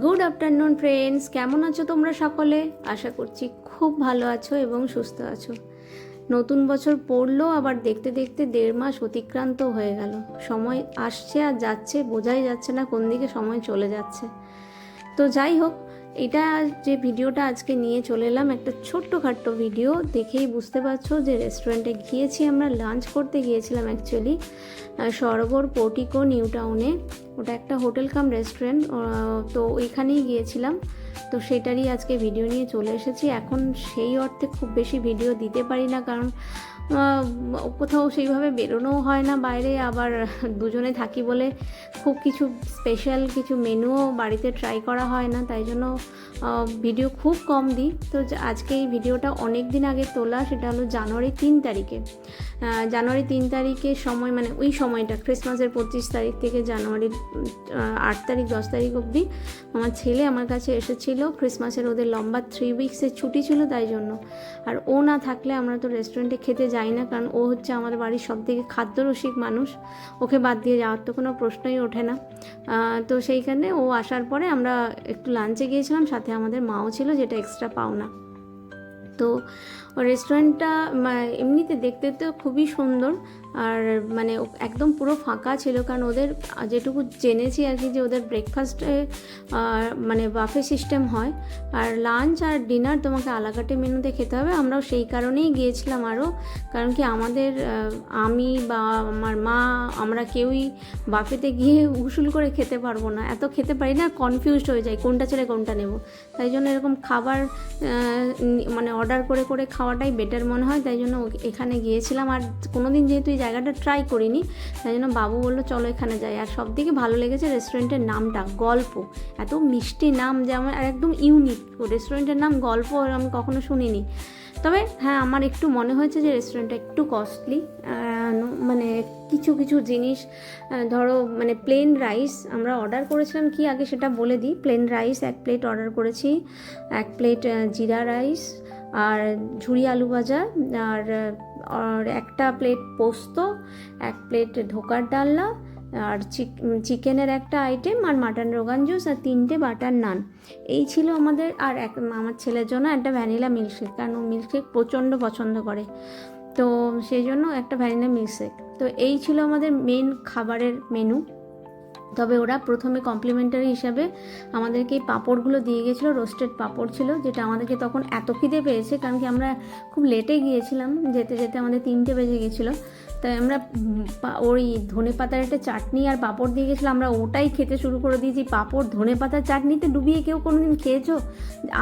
Good afternoon friends, কেমন আছো তোমরা সকলে? আশা করছি খুব ভালো আছো এবং সুস্থ আছো। নতুন বছর পড়লো, আবার দেখতে দেখতে 1.5 মাস অতিক্রান্ত হয়ে গেল। সময় আসছে আর যাচ্ছে, বোঝাই যাচ্ছে না কোন দিকে সময় চলে যাচ্ছে। তো যাই হোক, এটা যে ভিডিওটা আজকে নিয়ে চলে এলাম, একটা ছোট্টখাট্টো ভিডিও, দেখেই বুঝতে পারছো যে রেস্টুরেন্টে গিয়েছি আমরা, লাঞ্চ করতে গিয়েছিলাম অ্যাকচুয়ালি সরোবর পোর্টিকো নিউ টাউনে। ওটা একটা হোটেল কাম রেস্টুরেন্ট, তো ওইখানেই গিয়েছিলাম। তো সেটারই আজকে ভিডিও নিয়ে চলে এসেছি। এখন সেই অর্থে খুব বেশি ভিডিও দিতে পারি না, কারণ কোথাও সেইভাবে বেরোনোও হয় না বাইরে, আবার দুজনে থাকি বলে খুব কিছু স্পেশাল কিছু মেনুও বাড়িতে ট্রাই করা হয় না, তাই জন্য ভিডিও খুব কম দিই। তো আজকে এই ভিডিওটা অনেক দিন আগে তোলা, সেটা হলো জানুয়ারি 3 তারিখে। জানুয়ারি 3 তারিখের সময়, মানে ওই সময়টা ক্রিসমাসের 25 তারিখ থেকে জানুয়ারির 8 তারিখ 10 তারিখ অবধি আমার ছেলে আমার কাছে এসেছিল। ক্রিসমাসের ওদের লম্বা 3 উইক্সের ছুটি ছিল, তাই জন্য। আর ও না থাকলে আমরা তো রেস্টুরেন্টে খেতে যাই না, কারণ ও হচ্ছে আমাদের বাড়ির সবথেকে খাদ্যরসিক মানুষ। ওকে বাদ দিয়ে যাওয়ার তো কোনো প্রশ্নই ওঠে না। তো সেইখানে ও আসার পরে আমরা একটু লাঞ্চে গিয়েছিলাম, সাথে আমাদের মাও ছিল, যেটা এক্সট্রা পাওনা। তো রেস্টুরেন্টটা এমনিতে দেখতে তো খুবই সুন্দর, আর মানে একদম পুরো ফাঁকা ছিল, কারণ ওদের যেটুকু জেনেছি আর কি, যে ওদের ব্রেকফাস্টে মানে বাফে সিস্টেম হয়, আর লাঞ্চ আর ডিনার তোমাকে আলাকাটে মেনুতে খেতে হবে। আমরাও সেই কারণেই গিয়েছিলাম আরও, কারণ কি আমাদের আমি বা আমার মা, আমরা কেউই বাফেতে গিয়ে উসুল করে খেতে পারবো না, এত খেতে পারি না, কনফিউজড হয়ে যায় কোনটা ছেড়ে কোনটা নেব। তাই জন্য এরকম খাবার মানে অর্ডার করে করে খাওয়াটাই বেটার মনে হয়, তাই জন্য এখানে গিয়েছিলাম। আর কোনো দিন যেহেতু এই জায়গাটা ট্রাই করিনি, তাই জন্য বাবু বললো চলো এখানে যাই। আর সব থেকে ভালো লেগেছে রেস্টুরেন্টের নামটা, গল্প। এত মিষ্টি নাম যে আমার, আর একদম ইউনিক। রেস্টুরেন্টের নাম গল্প, আমি কখনো শুনিনি। তবে হ্যাঁ, আমার একটু মনে হয়েছে যে রেস্টুরেন্টটা একটু কস্টলি। মানে কিছু কিছু জিনিস, ধরো মানে প্লেন রাইস আমরা অর্ডার করেছিলাম, কি আগে সেটা বলে দিই। প্লেন রাইস 1 প্লেট অর্ডার করেছি, 1 প্লেট জিরা রাইস, আর ঝুরি আলু ভাজা, আর একটা প্লেট পোস্ত, 1 প্লেট ধোকার ডালনা, আর চিকেনের একটা আইটেম, আর মাটন রোগান জুস, আর 3টে বাটার নান। এই ছিল আমাদের। আর আমার ছেলের জন্য একটা ভ্যানিলা মিল্কশেক, কারণ ও মিল্কশেক প্রচণ্ড পছন্দ করে, তো সেই জন্য একটা ভ্যানিলা মিল্কশেক। তো এই ছিল আমাদের মেন খাবারের মেনু। তবে ওরা প্রথমে কমপ্লিমেন্টারি হিসাবে আমাদেরকে এই পাঁপড়গুলো দিয়ে গেছিলো, রোস্টেড পাঁপড় ছিল, যেটা আমাদেরকে তখন এত খিদে পেয়েছে, কারণ কি আমরা খুব লেটে গিয়েছিলাম, যেতে যেতে আমাদের 3টে বেজে গেছিলো। তাই আমরা ওই ধনে পাতার একটা চাটনি আর পাঁপড় দিয়ে গেছিলাম, আমরা ওটাই খেতে শুরু করে দিয়েছি। পাঁপড় ধনে পাতার চাটনিতে ডুবিয়ে কেউ কোনো দিন খেয়েছো?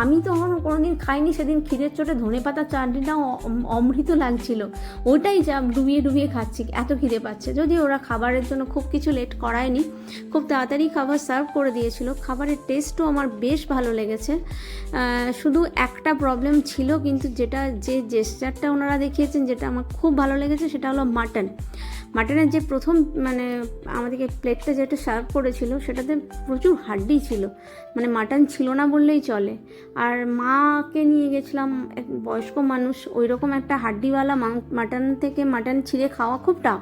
আমি তো কোনো দিন খাইনি। সেদিন খিদের চোটে ধনে পাতার চাটনিটাও অমৃত লাগছিল, ওটাই যা ডুবিয়ে ডুবিয়ে খাচ্ছি, এত খিদে পাচ্ছে। যদিও ওরা খাবারের জন্য খুব কিছু লেট করায়নি, খুব তাড়াতাড়ি খাবার সার্ভ করে দিয়েছিল। খাবারের টেস্টও আমার বেশ ভালো লেগেছে। শুধু একটা প্রবলেম ছিল, কিন্তু যে জেস্টারটা ওনারা দেখিয়েছেন, যেটা আমার খুব ভালো লেগেছে, সেটা হলো মাটনের যে প্রথম মানে আমাদেরকে প্লেটটা যেটা সার্ভ করেছিল, সেটাতে প্রচুর হাড্ডি ছিল, মানে মাটন ছিল না বললেই চলে। আর মাকে নিয়ে গেছিলাম, এক বয়স্ক মানুষ, ওই রকম একটা হাড্ডিওয়ালা মাটন থেকে মাটন ছিঁড়ে খাওয়া খুব টাফ।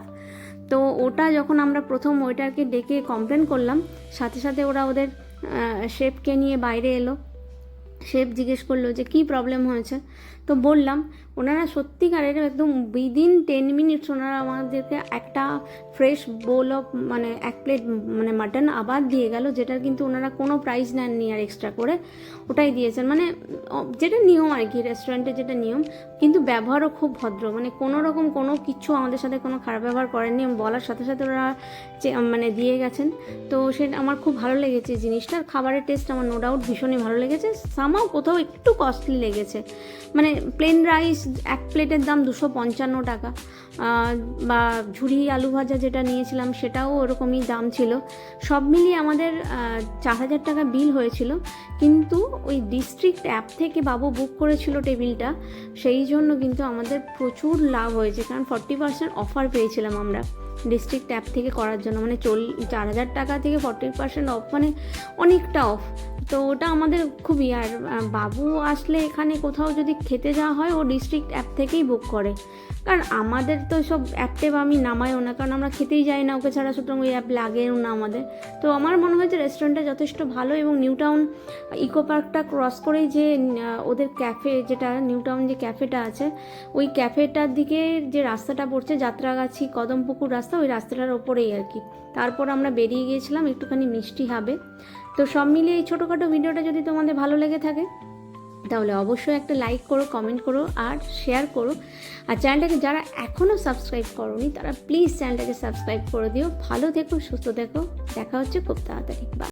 তো ওটা যখন আমরা প্রথম ওয়েটারকে ডেকে কমপ্লেন করলাম, সাথে সাথে ওরা ওদের শেফকে নিয়ে বাইরে এলো। শেফ জিজ্ঞেস করলো যে কী প্রবলেম হয়েছে, তো বললাম। ওনারা সত্যিকারের একদম উইদিন 10 মিনিটস ওনারা আমাদেরকে একটা ফ্রেশ বোল অফ মানে 1 প্লেট মানে মাটন আবার দিয়ে গেল, যেটার কিন্তু ওনারা কোনো প্রাইস নেননি আর এক্সট্রা করে, ওটাই দিয়েছেন, মানে যেটা নিয়ম আর কি, রেস্টুরেন্টে যেটা নিয়ম। কিন্তু ব্যবহারও খুব ভদ্র, মানে কোনো রকম কোনো কিছু আমাদের সাথে কোনো খারাপ ব্যবহার করেননি, বলার সাথে সাথে ওরা মানে দিয়ে গেছেন। তো সেটা আমার খুব ভালো লেগেছে জিনিসটা। খাবারের টেস্ট আমার নো ডাউট ভীষণই ভালো লেগেছে। সামাও কোথাও একটু কস্টলি লেগেছে, মানে প্লেন রাইস 1 প্লেটের দাম 255 টাকা, বা ঝুরি আলু ভাজা যেটা নিয়েছিলাম সেটাও ওরকমই দাম ছিল। সব মিলিয়ে আমাদের 4000 টাকা বিল হয়েছিল। কিন্তু ওই ডিস্ট্রিক্ট অ্যাপ থেকে বাবু বুক করেছিল টেবিলটা, সেই জন্য কিন্তু আমাদের প্রচুর লাভ হয়েছে, কারণ 40% অফার পেয়েছিলাম আমরা ডিস্ট্রিক্ট অ্যাপ থেকে করার জন্য। মানে 4000 টাকা থেকে 40% অফ, মানে অনেকটা অফ। তো ওটা আমাদের খুবই, আর বাবু আসলে এখানে কোথাও যদি খেতে যাওয়া হয় ও ডিস্ট্রিক্ট অ্যাপ থেকেই বুক করে, কারণ আমাদের তো সব অ্যাপ টেপ আমি নামাইও না, কারণ আমরা খেতেই যাই না ওকে ছাড়া, সুতরাং ওই অ্যাপ লাগেও না আমাদের। তো আমার মনে হয়েছে রেস্টুরেন্টটা যথেষ্ট ভালো, এবং নিউ টাউন ইকো পার্কটা ক্রস করেই যে ওদের ক্যাফে, যেটা নিউ টাউন যে ক্যাফেটা আছে, ওই ক্যাফেটার দিকে যে রাস্তাটা পড়ছে যাত্রাগাছি কদমপুকুর রাস্তা, ওই রাস্তাটার ওপরেই আর কি। তারপর আমরা বেরিয়ে গিয়েছিলাম একটুখানি মিষ্টি হবে। তো সব মিলিয়ে এই ছোটোখাটো ভিডিওটা যদি তোমাদের ভালো লেগে থাকে তাহলে অবশ্যই একটা লাইক করো, কমেন্ট করো আর শেয়ার করো। আর চ্যানেলটাকে যারা এখনও সাবস্ক্রাইব করোনি তারা প্লিজ চ্যানেলটাকে সাবস্ক্রাইব করে দিও। ভালো থেকো, সুস্থ থেকো, দেখা হচ্ছে খুব তাড়াতাড়ি। বাই।